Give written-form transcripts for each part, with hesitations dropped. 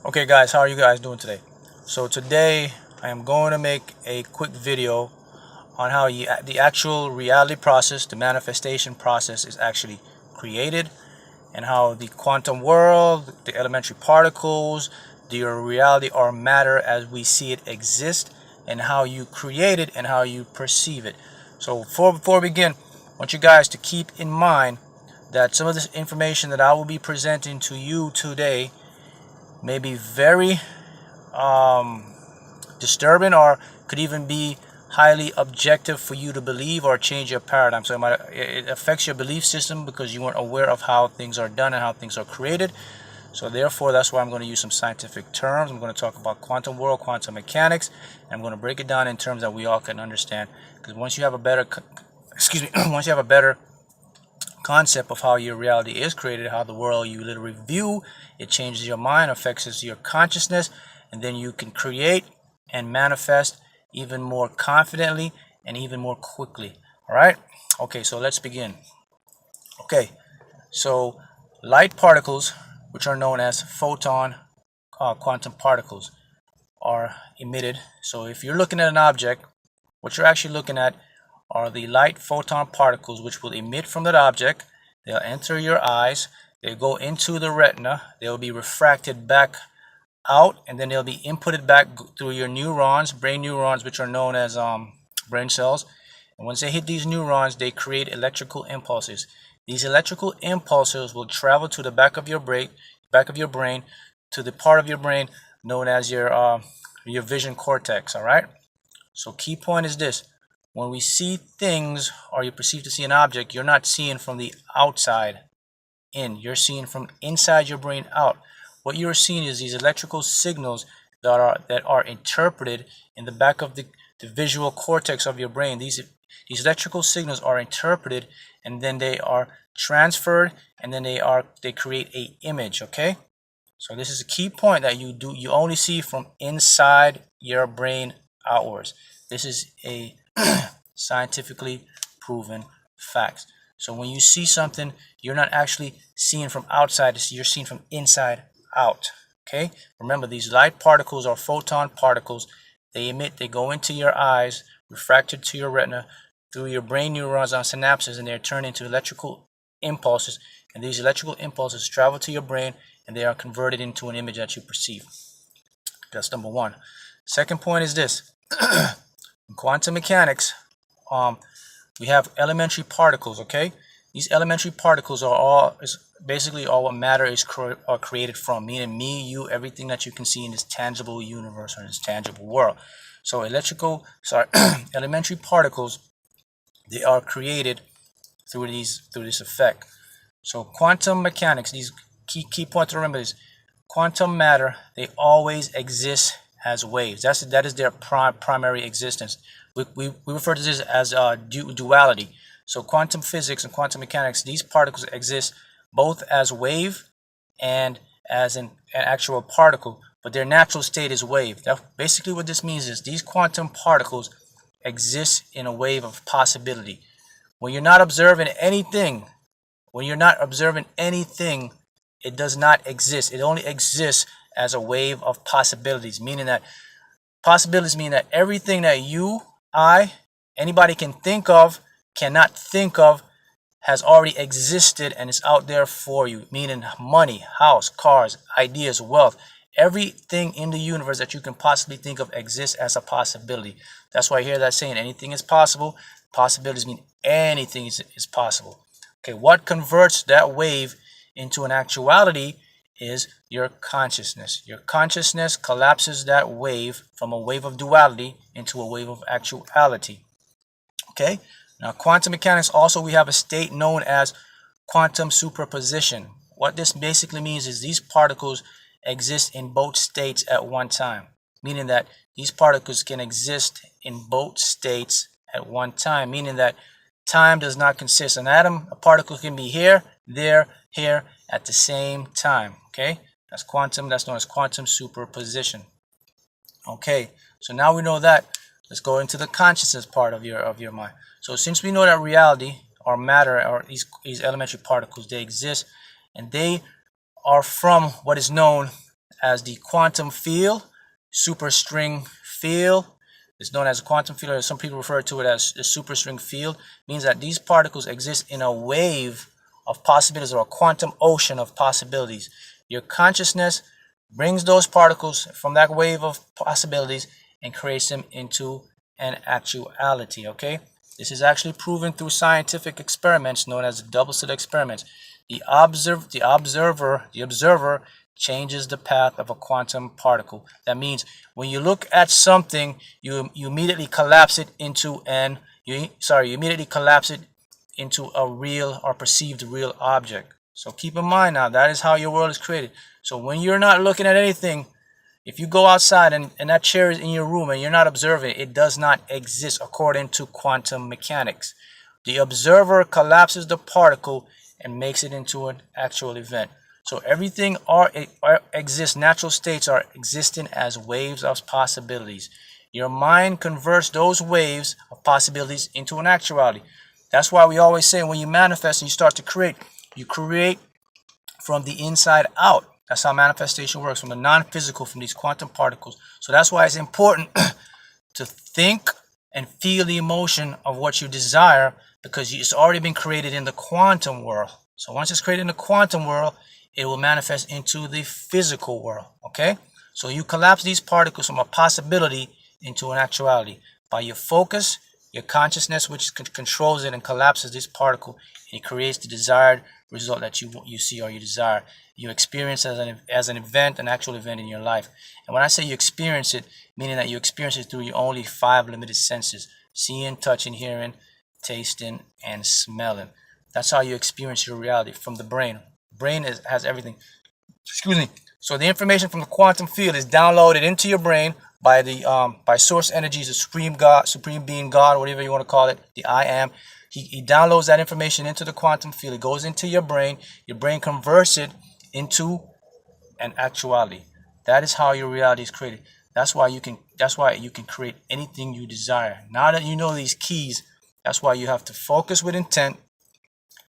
Okay guys, how are you guys doing today? So today I am going to make a quick video on how the actual reality process, the manifestation process, is actually created, and how the quantum world, the elementary particles, the reality or matter as we see it exist, and how you create it and how you perceive it. So before we begin, I want you guys to keep in mind that some of this information that I will be presenting to you today may be very disturbing, or could even be highly objective for you to believe or change your paradigm. So it affects your belief system because you weren't aware of how things are done and how things are created. So therefore, that's why I'm going to use some scientific terms. I'm going to talk about quantum world, quantum mechanics, and I'm going to break it down in terms that we all can understand. Because once you have a better, once you have a better concept of how your reality is created, how the world you literally view, it changes your mind, affects your consciousness, and then you can create and manifest even more confidently and even more quickly. All right, okay, so let's begin. Okay, so light particles, which are known as photon quantum particles, are emitted. So if you're looking at an object, what you're actually looking at are the light photon particles, which will emit from that object. They'll enter your eyes, they go into the retina, they'll be refracted back out, and then they'll be inputted back through your neurons, brain neurons, which are known as brain cells. And once they hit these neurons, they create electrical impulses. These electrical impulses will travel to the back of your brain, to the part of your brain known as your vision cortex. All right, so key point is this: when we see things, or you perceive to see an object, you're not seeing from the outside in, you're seeing from inside your brain out. What you're seeing is these electrical signals that are interpreted in the back of the visual cortex of your brain. These electrical signals are interpreted, and then they are transferred, and then they create a image. Okay, so this is a key point that you only see from inside your brain outwards. This is a scientifically proven fact. So when you see something, you're not actually seeing from outside, you're seeing from inside out. Okay, remember, these light particles are photon particles. They emit, they go into your eyes, refracted to your retina through your brain neurons on synapses, and they're turned into electrical impulses, and these electrical impulses travel to your brain, and they are converted into an image that you perceive. That's number one. Second point is this: in quantum mechanics, we have elementary particles. Okay, these elementary particles is basically all what matter is created from, meaning me, you, everything that you can see in this tangible universe or in this tangible world. So elementary particles, they are created through this effect. So quantum mechanics, these key points to remember is quantum matter, they always exist as waves. That is their primary existence. We refer to this as duality. So quantum physics and quantum mechanics, these particles exist both as wave and as an actual particle, but their natural state is wave. Basically what this means is these quantum particles exist in a wave of possibility. When you're not observing anything, it does not exist. It only exists as a wave of possibilities, meaning that everything that anybody cannot think of, has already existed and is out there for you, meaning money, house, cars, ideas, wealth. Everything in the universe that you can possibly think of exists as a possibility. That's why I hear that saying, anything is possible. Possibilities mean anything is possible. Okay, what converts that wave into an actuality is your consciousness. Your consciousness collapses that wave from a wave of duality into a wave of actuality. Okay, now quantum mechanics also, we have a state known as quantum superposition. What this basically means is these particles exist in both states at one time, meaning that these particles can exist in both states at one time, meaning that time does not consist. A particle can be here, there, here at the same time. Okay, that's known as quantum superposition. Okay, so now we know that. Let's go into the consciousness part of your mind. So since we know that reality or matter, or these elementary particles, they exist, and they are from what is known as the quantum field, superstring field. It's known as a quantum field, or some people refer to it as a superstring field. It means that these particles exist in a wave of possibilities, or a quantum ocean of possibilities. Your consciousness brings those particles from that wave of possibilities and creates them into an actuality. Okay, this is actually proven through scientific experiments known as the double-slit experiments. The observer changes the path of a quantum particle. That means when you look at something, you immediately collapse it into a real or perceived real object. So keep in mind now, that is how your world is created. So when you're not looking at anything, if you go outside and that chair is in your room and you're not observing, it does not exist according to quantum mechanics. The observer collapses the particle and makes it into an actual event. So everything exists, natural states are existing as waves of possibilities. Your mind converts those waves of possibilities into an actuality. That's why we always say when you manifest and you start to create, you create from the inside out. That's how manifestation works, from the non-physical, from these quantum particles. So that's why it's important to think and feel the emotion of what you desire, because it's already been created in the quantum world. So once it's created in the quantum world, it will manifest into the physical world. Okay? So you collapse these particles from a possibility into an actuality by your focus, your consciousness, which controls it and collapses this particle, and it creates the desired result that you see or you desire. You experience as an event, an actual event in your life. And when I say you experience it, meaning that you experience it through your only 5 limited senses: seeing, touching, hearing, tasting, and smelling. That's how you experience your reality from the brain. Brain has everything. Excuse me. So the information from the quantum field is downloaded into your brain by the by source energies, the supreme God, supreme being, God, whatever you want to call it, the I am. He downloads that information into the quantum field. It goes into your brain. Your brain converts it into an actuality. That is how your reality is created. That's why you can create anything you desire. Now that you know these keys, that's why you have to focus with intent.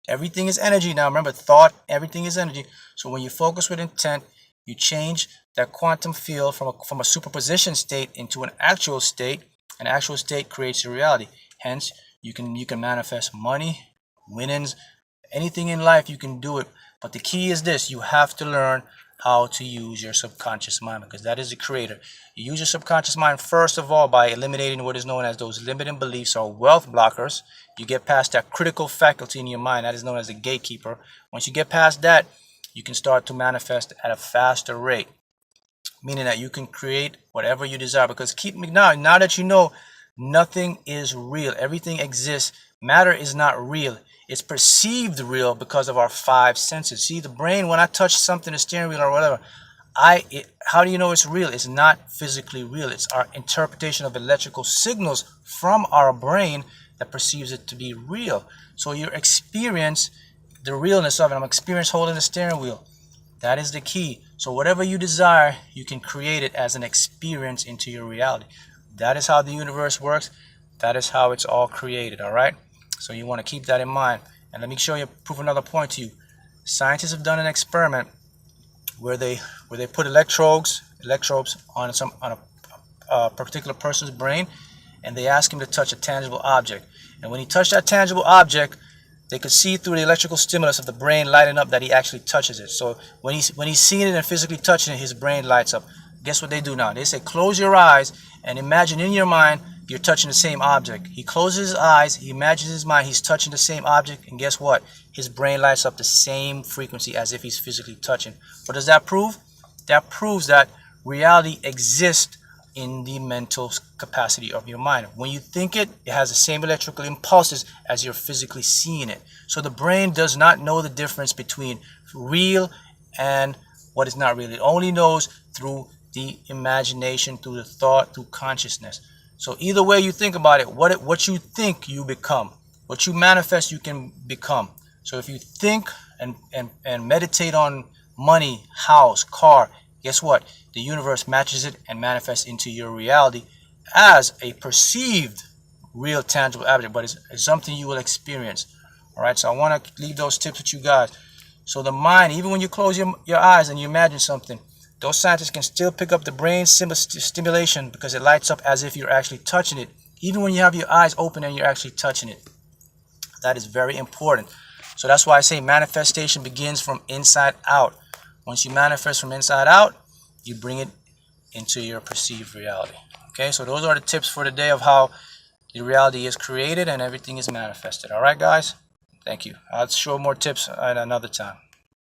Everything is energy now. Remember, thought, everything is energy. So when you focus with intent, you change that quantum field from a superposition state into an actual state. An actual state creates your reality. Hence, you can manifest money, winnings, anything in life. You can do it. But the key is this: you have to learn how to use your subconscious mind, because that is the creator. You use your subconscious mind first of all by eliminating what is known as those limiting beliefs or wealth blockers. You get past that critical faculty in your mind that is known as the gatekeeper. Once you get past that, you can start to manifest at a faster rate, meaning that you can create whatever you desire. Because now that you know nothing is real, everything exists. Matter is not real. It's perceived real because of our 5 senses. See, the brain, when I touch something, a steering wheel or whatever, how do you know it's real? It's not physically real. It's our interpretation of electrical signals from our brain that perceives it to be real. So you experience the realness of it. I'm experiencing holding the steering wheel. That is the key. So whatever you desire, you can create it as an experience into your reality. That is how the universe works. That is how it's all created. All right. So you want to keep that in mind. And let me prove another point to you. Scientists have done an experiment where they put electrodes on a particular person's brain, and they ask him to touch a tangible object. And when he touched that tangible object, they could see through the electrical stimulus of the brain lighting up that he actually touches it. So when he's seeing it and physically touching it, his brain lights up. Guess what they do now? They say, close your eyes and imagine in your mind you're touching the same object. He closes his eyes, he imagines in his mind he's touching the same object, and guess what? His brain lights up the same frequency as if he's physically touching. What does that prove? That proves that reality exists in the mental capacity of your mind. When you think it, it has the same electrical impulses as you're physically seeing it. So the brain does not know the difference between real and what is not real. It only knows through the imagination, through the thought, through consciousness. So either way you think about it, what you think, you become. What you manifest, you can become. So if you think and meditate on money, house, car, guess what? The universe matches it and manifests into your reality as a perceived real tangible object, but it's something you will experience. All right, so I want to leave those tips with you guys. So the mind, even when you close your eyes and you imagine something, those scientists can still pick up the brain stimulation because it lights up as if you're actually touching it, even when you have your eyes open and you're actually touching it. That is very important. So that's why I say manifestation begins from inside out. Once you manifest from inside out, you bring it into your perceived reality. Okay, so those are the tips for the day of how your reality is created and everything is manifested. All right, guys? Thank you. I'll show more tips at another time.